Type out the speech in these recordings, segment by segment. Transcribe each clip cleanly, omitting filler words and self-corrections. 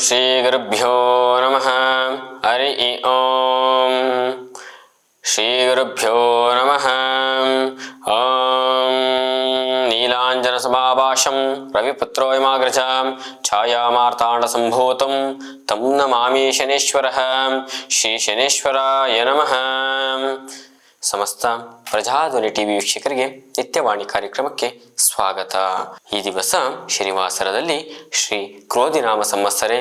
ಶ್ರೀ ಗುರುಭ್ಯೋ ನಮಃ. ಹರಿ ಓಂ. ಶ್ರೀ ಗುರುಭ್ಯೋ ನಮಃ. ಓಂ ನೀಲಾಂಜನ ಸಮಾಭಾಷಂ ರವಿಪುತ್ರೋ ಯಮಾಗ್ರಜಾಂ ಛಾಯಾಮಾರ್ತಾಂಡ ಸಂಭೂತಂ ತಂ ನಮಾಮಿ ಶನೇಶ್ವರಃ. ಶ್ರೀ ಶನೇಶ್ವರಾಯ ನಮಃ. ಸಮಸ್ತ ಪ್ರಜಾಧ್ವನಿ ಟಿವಿ ವೀಕ್ಷಕರಿಗೆ ನಿತ್ಯವಾಣಿ ಕಾರ್ಯಕ್ರಮಕ್ಕೆ ಸ್ವಾಗತ. ಈ ದಿವಸ ಶನಿವಾಸರದಲ್ಲಿ ಶ್ರೀ ಕ್ರೋಧಿನಾಮ ಸಂವತ್ಸರೆ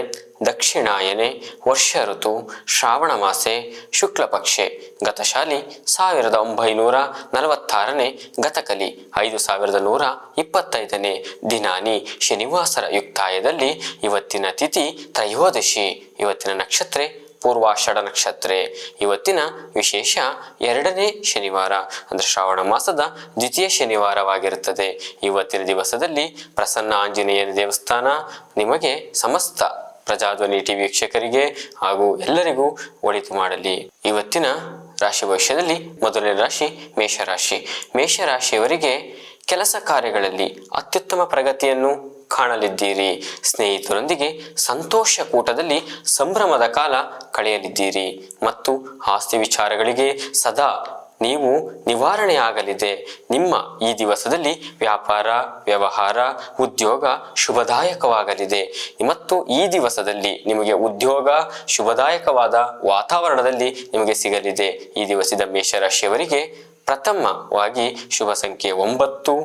ದಕ್ಷಿಣಾಯನೆ ವರ್ಷ ಋತು ಶ್ರಾವಣ ಮಾಸೆ ಶುಕ್ಲ ಪಕ್ಷೆ ಗತಶಾಲಿ 1946ನೇ ಗತಕಲಿ 5125ನೇ ದಿನಾನಿ ಶನಿವಾಸರ ಯುಕ್ತಾಯದಲ್ಲಿ ಇವತ್ತಿನ ತಿಥಿ ತ್ರಯೋದಶಿ. ಇವತ್ತಿನ ನಕ್ಷತ್ರ ಪೂರ್ವಾಷಾಢ ನಕ್ಷತ್ರ. ಇವತ್ತಿನ ವಿಶೇಷ 2ನೇ ಶನಿವಾರ ಅಂದರೆ ಶ್ರಾವಣ ಮಾಸದ ದ್ವಿತೀಯ ಶನಿವಾರವಾಗಿರುತ್ತದೆ. ಇವತ್ತಿನ ದಿವಸದಲ್ಲಿ ಪ್ರಸನ್ನ ಆಂಜನೇಯನ ದೇವಸ್ಥಾನ ನಿಮಗೆ ಸಮಸ್ತ ಪ್ರಜಾಧ್ವನಿ ಟಿವಿ ವೀಕ್ಷಕರಿಗೆ ಹಾಗೂ ಎಲ್ಲರಿಗೂ ಒಳಿತು ಮಾಡಲಿ. ಇವತ್ತಿನ ರಾಶಿ ಭವಿಷ್ಯದಲ್ಲಿ ಮೊದಲನೇ ರಾಶಿ ಮೇಷರಾಶಿ. ಮೇಷರಾಶಿಯವರಿಗೆ ಕೆಲಸ ಕಾರ್ಯಗಳಲ್ಲಿ ಅತ್ಯುತ್ತಮ ಪ್ರಗತಿಯನ್ನು ಕಾಣಲಿದ್ದೀರಿ. ಸ್ನೇಹಿತರೊಂದಿಗೆ ಸಂತೋಷ ಕೂಟದಲ್ಲಿ ಸಂಭ್ರಮದ ಕಾಲ ಕಳೆಯಲಿದ್ದೀರಿ ಮತ್ತು ಆಸ್ತಿ ವಿಚಾರಗಳಿಗೆ ಸದಾ ನೀವು ನಿವಾರಣೆಯಾಗಲಿದೆ. ನಿಮ್ಮ ಈ ದಿವಸದಲ್ಲಿ ವ್ಯಾಪಾರ ವ್ಯವಹಾರ ಉದ್ಯೋಗ ಶುಭದಾಯಕವಾಗಲಿದೆ ಮತ್ತು ಈ ದಿವಸದಲ್ಲಿ ನಿಮಗೆ ಉದ್ಯೋಗ ಶುಭದಾಯಕವಾದ ವಾತಾವರಣದಲ್ಲಿ ನಿಮಗೆ ಸಿಗಲಿದೆ. ಈ ದಿವಸದ ಮೇಷರಾಶಿಯವರಿಗೆ ಪ್ರಥಮವಾಗಿ ಶುಭ ಸಂಖ್ಯೆ 9.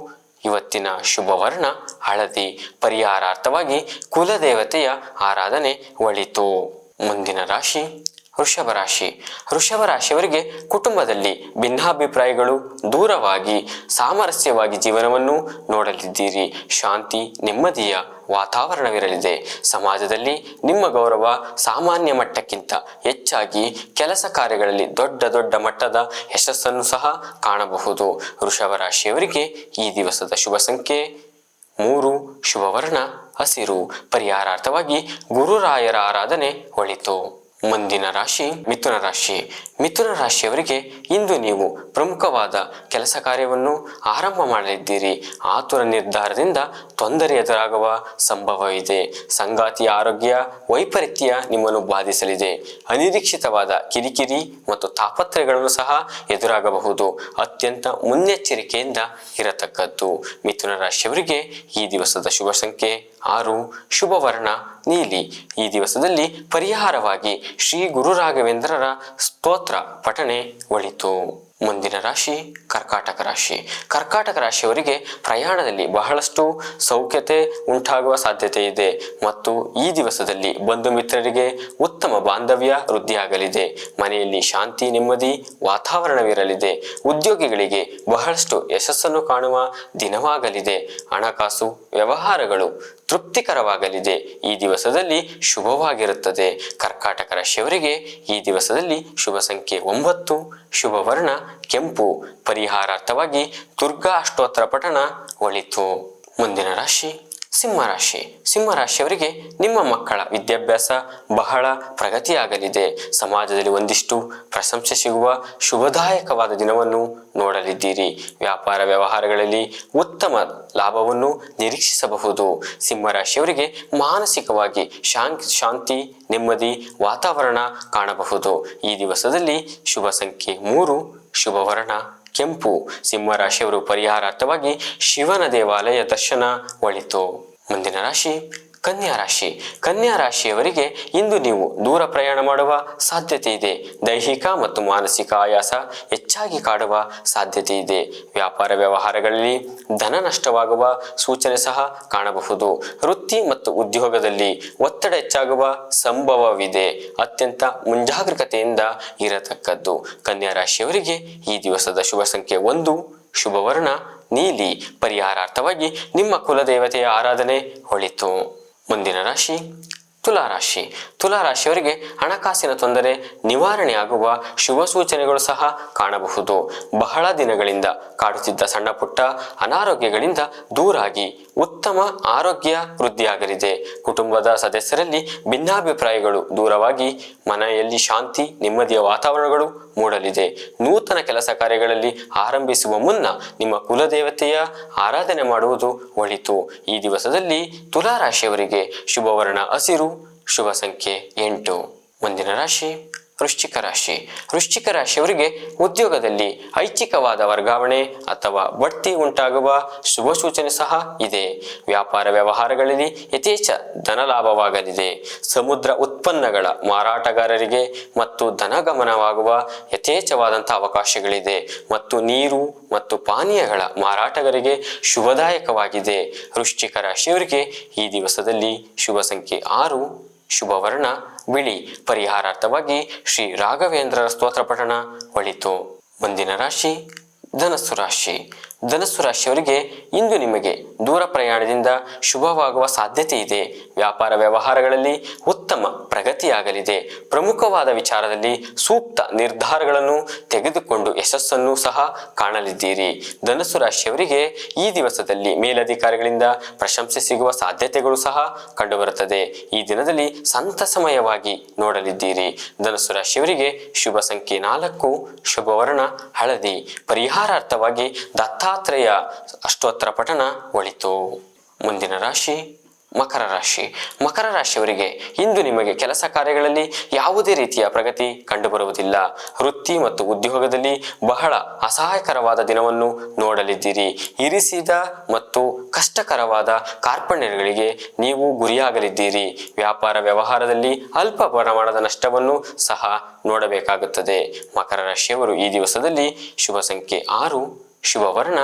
ಇವತ್ತಿನ ಶುಭ ವರ್ಣ ಹಳದಿ. ಪರಿಹಾರಾರ್ಥವಾಗಿ ಕುಲದೇವತೆಯ ಆರಾಧನೆ ಒಳಿತು. ಮುಂದಿನ ರಾಶಿ ವೃಷಭ ರಾಶಿ. ವೃಷಭ ರಾಶಿಯವರಿಗೆ ಕುಟುಂಬದಲ್ಲಿ ಭಿನ್ನಾಭಿಪ್ರಾಯಗಳು ದೂರವಾಗಿ ಸಾಮರಸ್ಯವಾಗಿ ಜೀವನವನ್ನು ನೋಡಲಿದ್ದೀರಿ. ಶಾಂತಿ ನೆಮ್ಮದಿಯ ವಾತಾವರಣವಿರಲಿದೆ. ಸಮಾಜದಲ್ಲಿ ನಿಮ್ಮ ಗೌರವ ಸಾಮಾನ್ಯ ಮಟ್ಟಕ್ಕಿಂತ ಹೆಚ್ಚಾಗಿ ಕೆಲಸ ಕಾರ್ಯಗಳಲ್ಲಿ ದೊಡ್ಡ ಮಟ್ಟದ ಯಶಸ್ಸನ್ನು ಸಹ ಕಾಣಬಹುದು. ವೃಷಭ ರಾಶಿಯವರಿಗೆ ಈ ದಿವಸದ ಶುಭ ಸಂಖ್ಯೆ 3. ಶುಭ ವರ್ಣ ಹಸಿರು. ಪರಿಹಾರಾರ್ಥವಾಗಿ ಗುರುರಾಯರ ಆರಾಧನೆ ಒಳಿತು. ಮುಂದಿನ ರಾಶಿ ಮಿಥುನ ರಾಶಿ. ಮಿಥುನ ರಾಶಿಯವರಿಗೆ ಇಂದು ನೀವು ಪ್ರಮುಖವಾದ ಕೆಲಸ ಕಾರ್ಯವನ್ನು ಆರಂಭ ಮಾಡಲಿದ್ದೀರಿ. ಆತುರ ನಿರ್ಧಾರದಿಂದ ತೊಂದರೆ ಎದುರಾಗುವ ಸಂಭವವಿದೆ. ಸಂಗಾತಿಯ ಆರೋಗ್ಯ ವೈಪರೀತ್ಯ ನಿಮ್ಮನ್ನು ಬಾಧಿಸಲಿದೆ. ಅನಿರೀಕ್ಷಿತವಾದ ಕಿರಿಕಿರಿ ಮತ್ತು ತಾಪತ್ರಯಗಳನ್ನು ಸಹ ಎದುರಾಗಬಹುದು. ಅತ್ಯಂತ ಮುನ್ನೆಚ್ಚರಿಕೆಯಿಂದ ಇರತಕ್ಕದ್ದು. ಮಿಥುನ ರಾಶಿಯವರಿಗೆ ಈ ದಿವಸದ ಶುಭ ಸಂಖ್ಯೆ 6. ಶುಭ ವರ್ಣ ನೀಲಿ. ಈ ದಿವಸದಲ್ಲಿ ಪರಿಹಾರವಾಗಿ ಶ್ರೀ ಗುರು ರಾಘವೇಂದ್ರರ ಸ್ತೋತ್ರ ಪಠನೆ ಒಳಿತು. ಮುಂದಿನ ರಾಶಿ ಕರ್ಕಾಟಕ ರಾಶಿ. ಕರ್ಕಾಟಕ ರಾಶಿಯವರಿಗೆ ಪ್ರಯಾಣದಲ್ಲಿ ಬಹಳಷ್ಟು ಸೌಖ್ಯತೆ ಉಂಟಾಗುವ ಸಾಧ್ಯತೆ ಇದೆ ಮತ್ತು ಈ ದಿವಸದಲ್ಲಿ ಬಂಧು ಮಿತ್ರರಿಗೆ ಉತ್ತಮ ಬಾಂಧವ್ಯ ವೃದ್ಧಿಯಾಗಲಿದೆ. ಮನೆಯಲ್ಲಿ ಶಾಂತಿ ನೆಮ್ಮದಿ ವಾತಾವರಣವಿರಲಿದೆ. ಉದ್ಯೋಗಿಗಳಿಗೆ ಬಹಳಷ್ಟು ಯಶಸ್ಸನ್ನು ಕಾಣುವ ದಿನವಾಗಲಿದೆ. ಹಣಕಾಸು ವ್ಯವಹಾರಗಳು ತೃಪ್ತಿಕರವಾಗಲಿದೆ. ಈ ದಿವಸದಲ್ಲಿ ಶುಭವಾಗಿರುತ್ತದೆ. ಕರ್ಕಾಟಕ ರಾಶಿಯವರಿಗೆ ಈ ದಿವಸದಲ್ಲಿ ಶುಭ ಸಂಖ್ಯೆ 9. ಶುಭ ವರ್ಣ ಕೆಂಪು. ಪರಿಹಾರಾರ್ಥವಾಗಿ ದುರ್ಗಾ ಅಷ್ಟೋತ್ತರ ಪಠಣ ಒಳಿತು. ಮುಂದಿನ ರಾಶಿ ಸಿಂಹರಾಶಿ. ಸಿಂಹರಾಶಿಯವರಿಗೆ ನಿಮ್ಮ ಮಕ್ಕಳ ವಿದ್ಯಾಭ್ಯಾಸ ಬಹಳ ಪ್ರಗತಿಯಾಗಲಿದೆ. ಸಮಾಜದಲ್ಲಿ ಒಂದಿಷ್ಟು ಪ್ರಶಂಸೆ ಸಿಗುವ ಶುಭದಾಯಕವಾದ ದಿನವನ್ನು ನೋಡಲಿದ್ದೀರಿ. ವ್ಯಾಪಾರ ವ್ಯವಹಾರಗಳಲ್ಲಿ ಉತ್ತಮ ಲಾಭವನ್ನು ನಿರೀಕ್ಷಿಸಬಹುದು. ಸಿಂಹರಾಶಿಯವರಿಗೆ ಮಾನಸಿಕವಾಗಿ ಶಾಂತಿ ನೆಮ್ಮದಿ ವಾತಾವರಣ ಕಾಣಬಹುದು. ಈ ದಿವಸದಲ್ಲಿ ಶುಭ ಸಂಖ್ಯೆ 3. ಶುಭ ವರ್ಣ ಕೆಂಪು. ಸಿಂಹರಾಶಿಯವರು ಪರಿಹಾರಾರ್ಥವಾಗಿ ಶಿವನ ದೇವಾಲಯ ದರ್ಶನ ಒಳಿತು. ಮುಂದಿನ ರಾಶಿ ಕನ್ಯಾ ರಾಶಿ. ಕನ್ಯಾ ರಾಶಿಯವರಿಗೆ ಇಂದು ನೀವು ದೂರ ಪ್ರಯಾಣ ಮಾಡುವ ಸಾಧ್ಯತೆ ಇದೆ. ದೈಹಿಕ ಮತ್ತು ಮಾನಸಿಕ ಆಯಾಸ ಹೆಚ್ಚಾಗಿ ಕಾಡುವ ಸಾಧ್ಯತೆ ಇದೆ. ವ್ಯಾಪಾರ ವ್ಯವಹಾರಗಳಲ್ಲಿ ಧನ ನಷ್ಟವಾಗುವ ಸೂಚನೆ ಸಹ ಕಾಣಬಹುದು. ವೃತ್ತಿ ಮತ್ತು ಉದ್ಯೋಗದಲ್ಲಿ ಒತ್ತಡ ಹೆಚ್ಚಾಗುವ ಸಂಭವವಿದೆ. ಅತ್ಯಂತ ಮುಂಜಾಗರೂಕತೆಯಿಂದ ಇರತಕ್ಕದ್ದು. ಕನ್ಯಾ ರಾಶಿಯವರಿಗೆ ಈ ದಿವಸದ ಶುಭ ಸಂಖ್ಯೆ 1. ಶುಭ ವರ್ಣ ನೀಲಿ. ಪರಿಹಾರಾರ್ಥವಾಗಿ ನಿಮ್ಮ ಕುಲದೇವತೆಯ ಆರಾಧನೆ ಒಳಿತು. ಮುಂದಿನ ರಾಶಿ ತುಲಾರಾಶಿ. ತುಲಾರಾಶಿಯವರಿಗೆ ಹಣಕಾಸಿನ ತೊಂದರೆ ನಿವಾರಣೆಯಾಗುವ ಶುಭ ಸೂಚನೆಗಳು ಸಹ ಕಾಣಬಹುದು. ಬಹಳ ದಿನಗಳಿಂದ ಕಾಡುತ್ತಿದ್ದ ಸಣ್ಣ ಪುಟ್ಟ ಅನಾರೋಗ್ಯಗಳಿಂದ ದೂರಾಗಿ ಉತ್ತಮ ಆರೋಗ್ಯ ವೃದ್ಧಿಯಾಗಲಿದೆ. ಕುಟುಂಬದ ಸದಸ್ಯರಲ್ಲಿ ಭಿನ್ನಾಭಿಪ್ರಾಯಗಳು ದೂರವಾಗಿ ಮನೆಯಲ್ಲಿ ಶಾಂತಿ ನೆಮ್ಮದಿಯ ವಾತಾವರಣಗಳು ಮೂಡಲಿದೆ. ನೂತನ ಕೆಲಸ ಕಾರ್ಯಗಳಲ್ಲಿ ಆರಂಭಿಸುವ ಮುನ್ನ ನಿಮ್ಮ ಕುಲದೇವತೆಯ ಆರಾಧನೆ ಮಾಡುವುದು ಒಳಿತು. ಈ ದಿವಸದಲ್ಲಿ ತುಲಾರಾಶಿಯವರಿಗೆ ಶುಭವರ್ಣ ಹಸಿರು. ಶುಭ ಸಂಖ್ಯೆ 8. ಮುಂದಿನ ರಾಶಿ ವೃಶ್ಚಿಕ ರಾಶಿ. ವೃಶ್ಚಿಕ ರಾಶಿಯವರಿಗೆ ಉದ್ಯೋಗದಲ್ಲಿ ಐಚ್ಛಿಕವಾದ ವರ್ಗಾವಣೆ ಅಥವಾ ಬಡ್ತಿ ಉಂಟಾಗುವ ಶುಭ ಸೂಚನೆ ಸಹ ಇದೆ. ವ್ಯಾಪಾರ ವ್ಯವಹಾರಗಳಲ್ಲಿ ಯಥೇಚ್ಛ ಧನ ಲಾಭವಾಗಲಿದೆ. ಸಮುದ್ರ ಉತ್ಪನ್ನಗಳ ಮಾರಾಟಗಾರರಿಗೆ ಮತ್ತು ಧನಗಮನವಾಗುವ ಯಥೇಚ್ಛವಾದಂತಹ ಅವಕಾಶಗಳಿದೆ ಮತ್ತು ನೀರು ಮತ್ತು ಪಾನೀಯಗಳ ಮಾರಾಟಗಾರರಿಗೆ ಶುಭದಾಯಕವಾಗಿದೆ. ವೃಶ್ಚಿಕ ರಾಶಿಯವರಿಗೆ ಈ ದಿವಸದಲ್ಲಿ ಶುಭ ಸಂಖ್ಯೆ 6, ಶುಭ ವರ್ಣ ಬಿಳಿ. ಪರಿಹಾರಾರ್ಥವಾಗಿ ಶ್ರೀ ರಾಘವೇಂದ್ರರ ಸ್ತೋತ್ರ ಪಠಣ ಒಳಿತು. ಮುಂದಿನ ರಾಶಿ ಧನಸ್ಸು ರಾಶಿ. ಧನಸ್ಸು ರಾಶಿಯವರಿಗೆ ಇಂದು ನಿಮಗೆ ದೂರ ಪ್ರಯಾಣದಿಂದ ಶುಭವಾಗುವ ಸಾಧ್ಯತೆ ಇದೆ. ವ್ಯಾಪಾರ ವ್ಯವಹಾರಗಳಲ್ಲಿ ಉತ್ತಮ ಪ್ರಗತಿಯಾಗಲಿದೆ. ಪ್ರಮುಖವಾದ ವಿಚಾರದಲ್ಲಿ ಸೂಕ್ತ ನಿರ್ಧಾರಗಳನ್ನು ತೆಗೆದುಕೊಂಡು ಯಶಸ್ಸನ್ನು ಸಹ ಕಾಣಲಿದ್ದೀರಿ. ಧನಸ್ಸು ರಾಶಿಯವರಿಗೆ ಈ ದಿವಸದಲ್ಲಿ ಮೇಲಧಿಕಾರಿಗಳಿಂದ ಪ್ರಶಂಸೆ ಸಿಗುವ ಸಾಧ್ಯತೆಗಳು ಸಹ ಕಂಡುಬರುತ್ತದೆ. ಈ ದಿನದಲ್ಲಿ ಸಂತಸಮಯವಾಗಿ ನೋಡಲಿದ್ದೀರಿ. ಧನಸ್ಸು ರಾಶಿಯವರಿಗೆ ಶುಭ ಸಂಖ್ಯೆ 4, ಶುಭ ವರ್ಣ ಹಳದಿ. ಪರಿಹಾರಾರ್ಥವಾಗಿ ದತ್ತಾತ್ರೇಯ ಅಷ್ಟೋತ್ತರ ಪಠಣ ಒಳಿತು. ಮುಂದಿನ ರಾಶಿ ಮಕರ ರಾಶಿ. ಮಕರ ರಾಶಿಯವರಿಗೆ ಇಂದು ನಿಮಗೆ ಕೆಲಸ ಕಾರ್ಯಗಳಲ್ಲಿ ಯಾವುದೇ ರೀತಿಯ ಪ್ರಗತಿ ಕಂಡುಬರುವುದಿಲ್ಲ. ವೃತ್ತಿ ಮತ್ತು ಉದ್ಯೋಗದಲ್ಲಿ ಬಹಳ ಅಸಹಾಯಕರವಾದ ದಿನವನ್ನು ನೋಡಲಿದ್ದೀರಿ. ಇರಿಸಿದ ಮತ್ತು ಕಷ್ಟಕರವಾದ ಕಾರ್ಪಣ್ಯಗಳಿಗೆ ನೀವು ಗುರಿಯಾಗಲಿದ್ದೀರಿ. ವ್ಯಾಪಾರ ವ್ಯವಹಾರದಲ್ಲಿ ಅಲ್ಪ ಪ್ರಮಾಣದ ನಷ್ಟವನ್ನು ಸಹ ನೋಡಬೇಕಾಗುತ್ತದೆ. ಮಕರ ರಾಶಿಯವರು ಈ ದಿವಸದಲ್ಲಿ ಶುಭ ಸಂಖ್ಯೆ 6, ಶುಭ ವರ್ಣ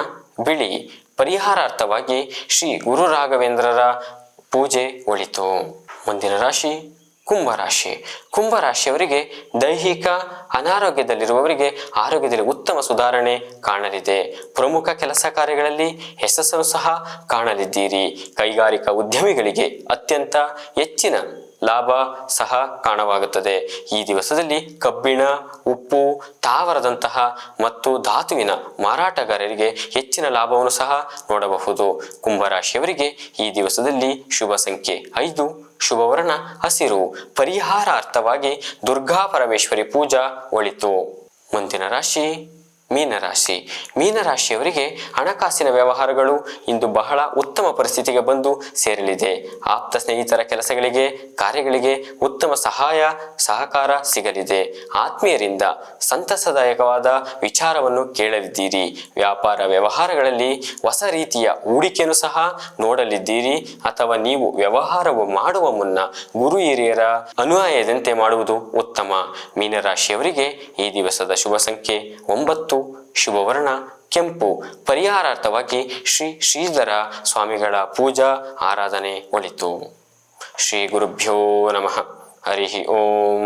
ಬಿಳಿ. ಪರಿಹಾರಾರ್ಥವಾಗಿ ಶ್ರೀ ಗುರು ರಾಘವೇಂದ್ರರ ಪೂಜೆ ಒಳಿತು. ಮುಂದಿನ ರಾಶಿ ಕುಂಭರಾಶಿ. ಕುಂಭರಾಶಿಯವರಿಗೆ ದೈಹಿಕ ಅನಾರೋಗ್ಯದಲ್ಲಿರುವವರಿಗೆ ಆರೋಗ್ಯದಲ್ಲಿ ಉತ್ತಮ ಸುಧಾರಣೆ ಕಾಣಲಿದೆ. ಪ್ರಮುಖ ಕೆಲಸ ಕಾರ್ಯಗಳಲ್ಲಿ ಯಶಸ್ಸನ್ನು ಸಹ ಕಾಣಲಿದ್ದೀರಿ. ಕೈಗಾರಿಕಾ ಉದ್ಯಮಿಗಳಿಗೆ ಅತ್ಯಂತ ಹೆಚ್ಚಿನ ಲಾಭ ಸಹ ಕಾಣವಾಗುತ್ತದೆ. ಈ ದಿವಸದಲ್ಲಿ ಕಬ್ಬಿಣ, ಉಪ್ಪು, ತಾವರದಂತಹ ಮತ್ತು ಧಾತುವಿನ ಮಾರಾಟಗಾರರಿಗೆ ಹೆಚ್ಚಿನ ಲಾಭವನ್ನು ಸಹ ನೋಡಬಹುದು. ಕುಂಭರಾಶಿಯವರಿಗೆ ಈ ದಿವಸದಲ್ಲಿ ಶುಭ ಸಂಖ್ಯೆ 5, ಶುಭ ವರ್ಣ ಹಸಿರು. ಪರಿಹಾರಾರ್ಥವಾಗಿ ದುರ್ಗಾ ಪರಮೇಶ್ವರಿ ಪೂಜಾ ಒಳಿತು. ಮುಂದಿನ ರಾಶಿ ಮೀನರಾಶಿ. ಮೀನರಾಶಿಯವರಿಗೆ ಹಣಕಾಸಿನ ವ್ಯವಹಾರಗಳು ಇಂದು ಬಹಳ ಉತ್ತಮ ಪರಿಸ್ಥಿತಿಗೆ ಬಂದು ಸೇರಲಿದೆ. ಆಪ್ತ ಸ್ನೇಹಿತರ ಕೆಲಸಗಳಿಗೆ ಕಾರ್ಯಗಳಿಗೆ ಉತ್ತಮ ಸಹಕಾರ ಸಿಗಲಿದೆ. ಆತ್ಮೀಯರಿಂದ ಸಂತಸದಾಯಕವಾದ ವಿಚಾರವನ್ನು ಕೇಳಲಿದ್ದೀರಿ. ವ್ಯಾಪಾರ ವ್ಯವಹಾರಗಳಲ್ಲಿ ಹೊಸ ರೀತಿಯ ಹೂಡಿಕೆಯನ್ನು ಸಹ ನೋಡಲಿದ್ದೀರಿ ಅಥವಾ ನೀವು ವ್ಯವಹಾರವು ಮಾಡುವ ಮುನ್ನ ಗುರು ಹಿರಿಯರ ಅನುಯಾಯದಂತೆ ಮಾಡುವುದು ಉತ್ತಮ. ಮೀನರಾಶಿಯವರಿಗೆ ಈ ದಿವಸದ ಶುಭ ಸಂಖ್ಯೆ 9, ಶುಭ ವರ್ಣ ಕೆಂಪು. ಪರಿಹಾರಾರ್ಥವಾಗಿ ಶ್ರೀ ಶ್ರೀಧರ ಸ್ವಾಮಿಗಳ ಪೂಜಾ ಆರಾಧನೆ ಒಳಿತು. ಶ್ರೀ ಗುರುಭ್ಯೋ ನಮಃ. ಹರಿ ಓಂ.